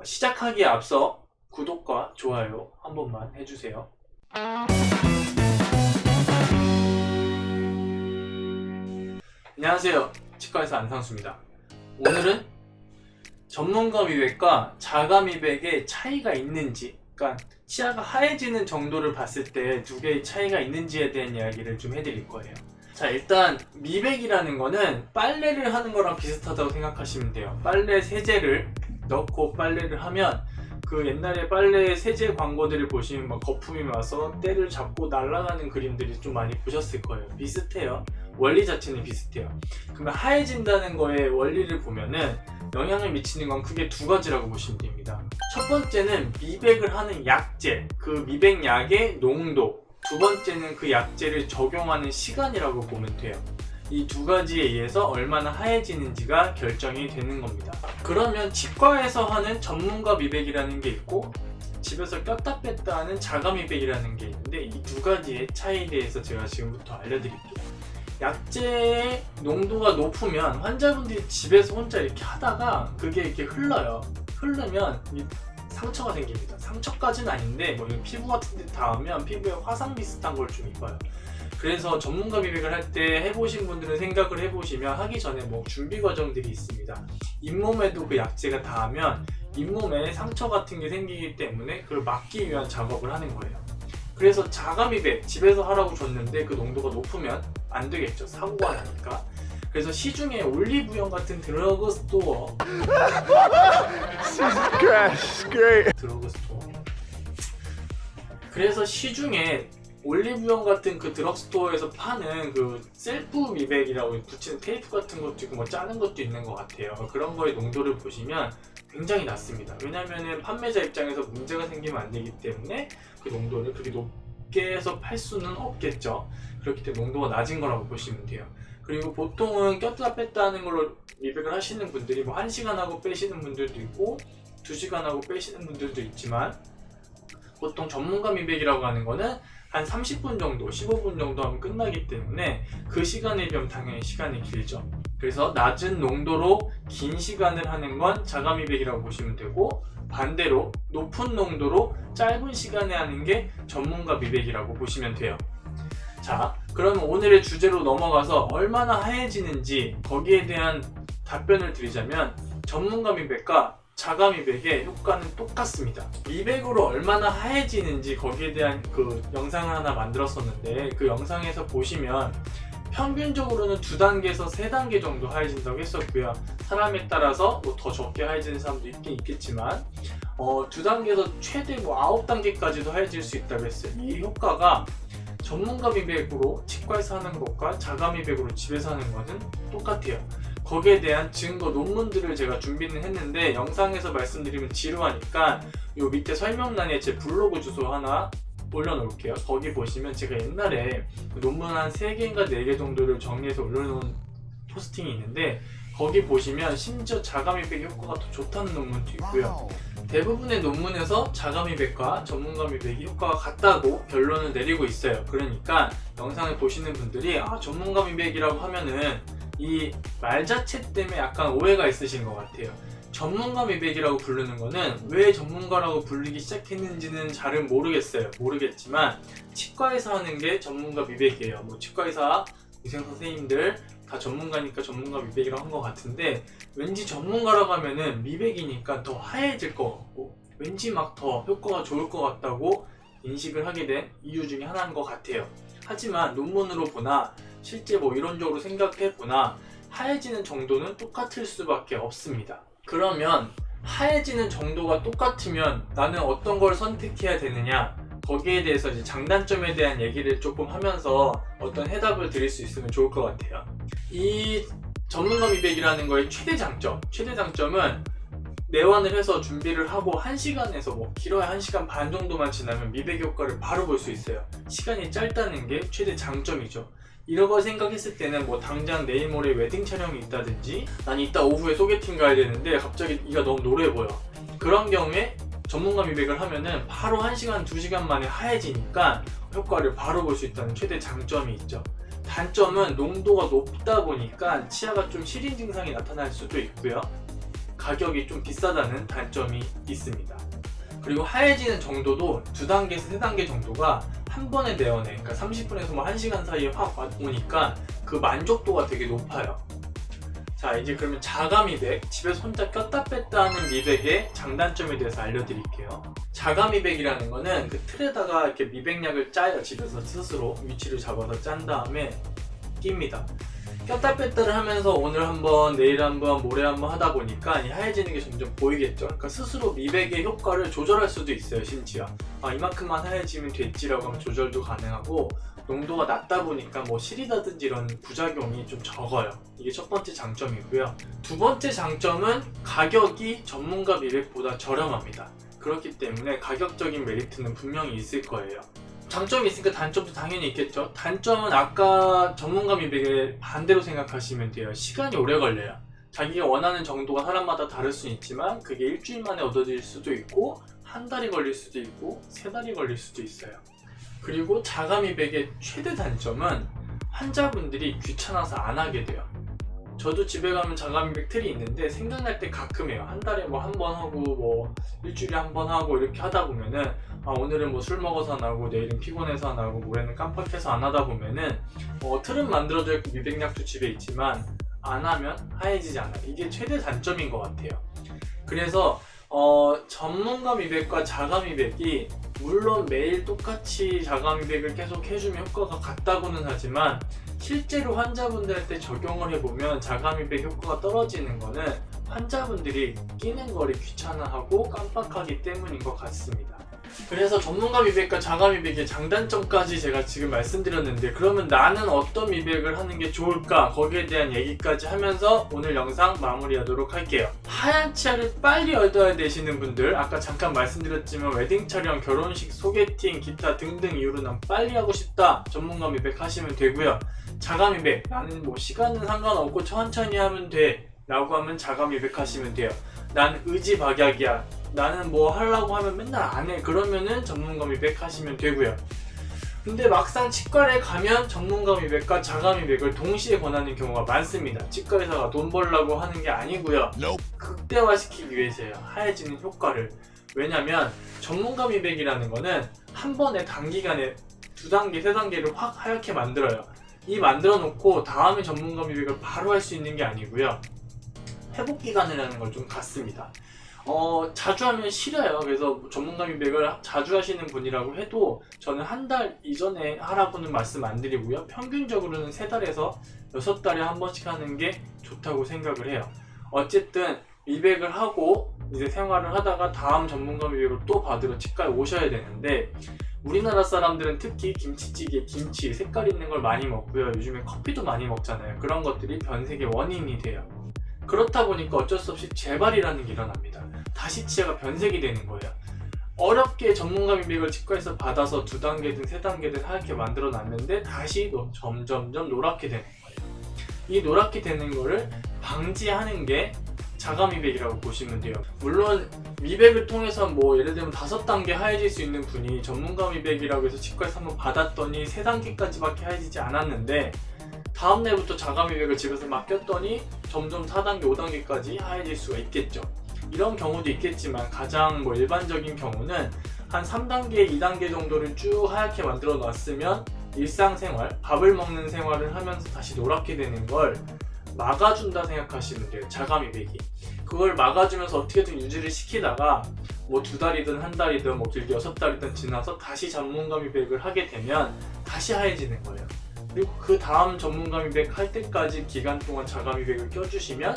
시작하기에 앞서 구독과 좋아요 한 번만 해주세요. 안녕하세요, 치과의사 안상수입니다. 오늘은 전문가 미백과 자가 미백의 차이가 있는지, 그러니까 치아가 하얘지는 정도를 봤을 때 두 개의 차이가 있는지에 대한 이야기를 좀 해드릴 거예요. 자, 일단 미백이라는 거는 빨래를 하는 거랑 비슷하다고 생각하시면 돼요. 빨래 세제를 넣고 빨래를 하면 그 옛날에 빨래 세제 광고들을 보시면 막 거품이 와서 때를 잡고 날아가는 그림들이 좀 많이 보셨을 거예요. 비슷해요. 원리 자체는 비슷해요. 그러면 하얘진다는 거의 원리를 보면은 영향을 미치는 건 크게 두 가지라고 보시면 됩니다. 첫 번째는 미백을 하는 약재, 그 미백약의 농도. 두 번째는 그 약재를 적용하는 시간이라고 보면 돼요. 이 두 가지에 의해서 얼마나 하얘지는지가 결정이 되는 겁니다. 그러면 치과에서 하는 전문가 미백이라는 게 있고 집에서 꼈다 뺐다 하는 자가 미백이라는 게 있는데, 이 두 가지의 차이에 대해서 제가 지금부터 알려드릴게요. 약재의 농도가 높으면 환자분들이 집에서 혼자 이렇게 하다가 그게 이렇게 흘러요. 흐르면 상처가 생깁니다. 상처까지는 아닌데 뭐 피부 같은 데 닿으면 피부에 화상 비슷한 걸 좀 입어요. 그래서 전문가 미백을 할 때 해보신 분들은 생각을 해보시면 하기 전에 뭐 준비 과정들이 있습니다. 잇몸에도 그 약재가 닿으면 잇몸에 상처 같은 게 생기기 때문에 그걸 막기 위한 작업을 하는 거예요. 그래서 자가 미백 집에서 하라고 줬는데 그 농도가 높으면 안 되겠죠. 사고가 나니까. 그래서 시중에 올리브영 같은 드러그스토어 그래서 시중에 올리브영 같은 그 드럭스토어에서 파는 그 셀프 미백이라고 붙이는 테이프 같은 것도 있고 뭐 짜는 것도 있는 것 같아요. 그런 거의 농도를 보시면 굉장히 낮습니다. 왜냐면은 판매자 입장에서 문제가 생기면 안 되기 때문에 그 농도를 그렇게 높게 해서 팔 수는 없겠죠. 그렇기 때문에 농도가 낮은 거라고 보시면 돼요. 그리고 보통은 꼈다 뺐다 하는 걸로 미백을 하시는 분들이 뭐 1시간 하고 빼시는 분들도 있고 2시간 하고 빼시는 분들도 있지만, 보통 전문가 미백이라고 하는 거는 한 30분 정도, 15분 정도 하면 끝나기 때문에 그 시간에 비하면 당연히 시간이 길죠. 그래서 낮은 농도로 긴 시간을 하는 건 자가 미백이라고 보시면 되고, 반대로 높은 농도로 짧은 시간에 하는 게 전문가 미백이라고 보시면 돼요. 자, 그러면 오늘의 주제로 넘어가서 얼마나 하얘지는지 거기에 대한 답변을 드리자면, 전문가 미백과 자가 미백의 효과는 똑같습니다. 미백으로 얼마나 하얘지는지 거기에 대한 그 영상을 하나 만들었었는데, 그 영상에서 보시면 평균적으로는 2단계에서 3단계 정도 하얘진다고 했었고요. 사람에 따라서 뭐 더 적게 하얘지는 사람도 있긴 있겠지만 2단계에서 최대 뭐 9단계까지도 하얘질 수 있다고 했어요. 이 효과가 전문가 미백으로 치과에서 하는 것과 자가 미백으로 집에서 하는 것은 똑같아요. 거기에 대한 증거 논문들을 제가 준비는 했는데 영상에서 말씀드리면 지루하니까 요 밑에 설명란에 제 블로그 주소 하나 올려놓을게요. 거기 보시면 제가 옛날에 논문 한 3개인가 4개 정도를 정리해서 올려놓은 포스팅이 있는데, 거기 보시면 심지어 자가 미백 효과가 더 좋다는 논문도 있고요. 대부분의 논문에서 자가 미백과 전문가 미백이 효과가 같다고 결론을 내리고 있어요. 그러니까 영상을 보시는 분들이 전문가 미백이라고 하면은 이 말 자체 때문에 약간 오해가 있으신 것 같아요. 전문가 미백이라고 부르는 거는 왜 전문가라고 부르기 시작했는지는 잘은 모르겠지만 치과에서 하는 게 전문가 미백이에요. 뭐 치과의사, 의사 선생님들 다 전문가니까 전문가 미백이라고 한 것 같은데, 왠지 전문가라고 하면은 미백이니까 더 하얘질 것 같고 왠지 막 더 효과가 좋을 것 같다고 인식을 하게 된 이유 중에 하나인 것 같아요. 하지만 논문으로 보나 실제 뭐 이론적으로 생각해 보나 하얘지는 정도는 똑같을 수밖에 없습니다. 그러면 하얘지는 정도가 똑같으면 나는 어떤 걸 선택해야 되느냐, 거기에 대해서 이제 장단점에 대한 얘기를 조금 하면서 어떤 해답을 드릴 수 있으면 좋을 것 같아요. 이 전문가 미백이라는 거의 최대 장점은 내원을 해서 준비를 하고 1시간에서 뭐 길어야 1시간 반 정도만 지나면 미백 효과를 바로 볼 수 있어요. 시간이 짧다는 게 최대 장점이죠. 이런 걸 생각했을 때는 뭐 당장 내일 모레 웨딩 촬영이 있다든지 난 이따 오후에 소개팅 가야 되는데 갑자기 이가 너무 노래 보여. 그런 경우에 전문가 미백을 하면은 바로 1시간, 2시간 만에 하얘지니까 효과를 바로 볼 수 있다는 최대 장점이 있죠. 단점은 농도가 높다 보니까 치아가 좀 시린 증상이 나타날 수도 있고요. 가격이 좀 비싸다는 단점이 있습니다. 그리고 하얘지는 정도도 2단계에서 3단계 정도가 한 번에 내어내, 그러니까 30분에서 뭐 1시간 사이에 확 오니까 그 만족도가 되게 높아요. 자, 이제 그러면 자가 미백, 집에서 혼자 꼈다 뺐다 하는 미백의 장단점에 대해서 알려드릴게요. 자가 미백이라는 거는 그 틀에다가 이렇게 미백약을 짜요. 집에서 스스로 위치를 잡아서 짠 다음에 낍니다. 꼈다 뺐다를 하면서 오늘 한번, 내일 한번, 모레 한번 하다 보니까 이 하얘지는 게 점점 보이겠죠. 그러니까 스스로 미백의 효과를 조절할 수도 있어요. 심지어 이만큼만 하얘지면 됐지라고 하면 조절도 가능하고, 농도가 낮다 보니까 뭐 실이라든지 이런 부작용이 좀 적어요. 이게 첫 번째 장점이고요. 두 번째 장점은 가격이 전문가 미백보다 저렴합니다. 그렇기 때문에 가격적인 메리트는 분명히 있을 거예요. 장점이 있으니까 단점도 당연히 있겠죠. 단점은 아까 전문가 미백의 반대로 생각하시면 돼요. 시간이 오래 걸려요. 자기가 원하는 정도가 사람마다 다를 수 있지만 그게 일주일 만에 얻어질 수도 있고, 한 달이 걸릴 수도 있고, 3달이 걸릴 수도 있어요. 그리고 자가 미백의 최대 단점은 환자분들이 귀찮아서 안 하게 돼요. 저도 집에 가면 자가 미백 틀이 있는데 생각날 때 가끔 해요. 한 달에 뭐 한 번 하고 뭐 일주일에 한 번 하고 이렇게 하다 보면은 오늘은 뭐 술 먹어서 안 하고, 내일은 피곤해서 안 하고, 모레는 깜빡해서 안 하다 보면은 틀은 만들어져 있고 미백약도 집에 있지만 안 하면 하얘지지 않아요. 이게 최대 단점인 것 같아요. 그래서 전문가 미백과 자가 미백이 물론 매일 똑같이 자가 미백을 계속 해주면 효과가 같다고는 하지만 실제로 환자분들한테 적용을 해보면 자가 미백 효과가 떨어지는 거는 환자분들이 끼는 거를 귀찮아하고 깜빡하기 때문인 것 같습니다. 그래서 전문가 미백과 자가 미백의 장단점까지 제가 지금 말씀드렸는데, 그러면 나는 어떤 미백을 하는 게 좋을까? 거기에 대한 얘기까지 하면서 오늘 영상 마무리하도록 할게요. 하얀 치아를 빨리 얻어야 되시는 분들, 아까 잠깐 말씀드렸지만 웨딩 촬영, 결혼식, 소개팅, 기타 등등 이유로 난 빨리 하고 싶다, 전문가 미백 하시면 되고요. 자가 미백, 나는 뭐 시간은 상관없고 천천히 하면 돼 라고 하면 자가 미백 하시면 돼요. 난 의지박약이야, 나는 뭐 하려고 하면 맨날 안 해, 그러면은 전문가 미백 하시면 되고요. 근데 막상 치과에 가면 전문가 미백과 자가 미백을 동시에 권하는 경우가 많습니다. 치과 의사가 돈 벌려고 하는 게 아니고요. 극대화시키기 위해서예요, 하얘지는 효과를. 왜냐면 전문가 미백이라는 거는 한 번에 단기간에 2단계, 3단계를 확 하얗게 만들어요. 이 만들어 놓고 다음에 전문가 미백을 바로 할 수 있는 게 아니고요. 회복 기간이라는 걸 좀 갖습니다. 자주 하면 싫어요. 그래서 전문가 미백을 자주 하시는 분이라고 해도 저는 한 달 이전에 하라고는 말씀 안 드리고요. 평균적으로는 3달에서 6달에 한 번씩 하는 게 좋다고 생각을 해요. 어쨌든 미백을 하고 이제 생활을 하다가 다음 전문가 미백을 또 받으러 치과에 오셔야 되는데, 우리나라 사람들은 특히 김치찌개, 김치 색깔 있는 걸 많이 먹고요. 요즘에 커피도 많이 먹잖아요. 그런 것들이 변색의 원인이 돼요. 그렇다 보니까 어쩔 수 없이 재발이라는 게 일어납니다. 다시 치아가 변색이 되는 거예요. 어렵게 전문가 미백을 치과에서 받아서 2단계든 3단계든 하얗게 만들어 놨는데 다시 점점점 노랗게 되는 거예요. 이 노랗게 되는 거를 방지하는 게 자가 미백이라고 보시면 돼요. 물론 미백을 통해서 뭐 예를 들면 5단계 하얘질 수 있는 분이 전문가 미백이라고 해서 치과에서 한번 받았더니 3단계까지밖에 하얘지지 않았는데 다음 날부터 자가 미백을 집에서 막 꼈더니 점점 4단계, 5단계까지 하얘질 수가 있겠죠. 이런 경우도 있겠지만 가장 일반적인 경우는 한 3단계, 2단계 정도를 쭉 하얗게 만들어 놨으면 일상생활, 밥을 먹는 생활을 하면서 다시 노랗게 되는 걸 막아준다 생각하시면 돼요, 자가 미백이. 그걸 막아주면서 어떻게든 유지를 시키다가 뭐 2달이든 한 달이든 뭐 길게 6달이든 지나서 다시 전문가 미백을 하게 되면 다시 하얘지는 거예요. 그리고 그 다음 전문가 미백 할 때까지 기간 동안 자가 미백을 껴주시면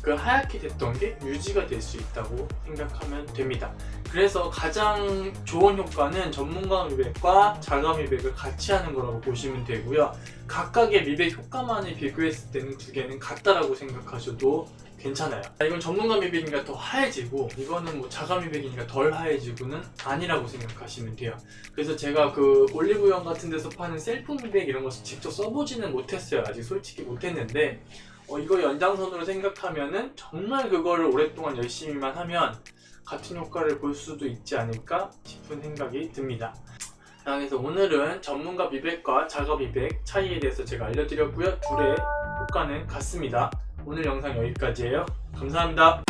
그 하얗게 됐던 게 유지가 될 수 있다고 생각하면 됩니다. 그래서 가장 좋은 효과는 전문가 미백과 자가 미백을 같이 하는 거라고 보시면 되고요. 각각의 미백 효과만을 비교했을 때는 두 개는 같다라고 생각하셔도 괜찮아요. 이건 전문가 미백이니까 더 하얘지고 이거는 뭐 자가 미백이니까 덜 하얘지고는 아니라고 생각하시면 돼요. 그래서 제가 그 올리브영 같은 데서 파는 셀프 미백 이런 거 직접 써보지는 못했어요. 아직 솔직히 못했는데 이거 연장선으로 생각하면은 정말 그거를 오랫동안 열심히만 하면 같은 효과를 볼 수도 있지 않을까 싶은 생각이 듭니다. 그래서 오늘은 전문가 미백과 자가 미백 차이에 대해서 제가 알려드렸고요. 둘의 효과는 같습니다. 오늘 영상 여기까지예요. 감사합니다.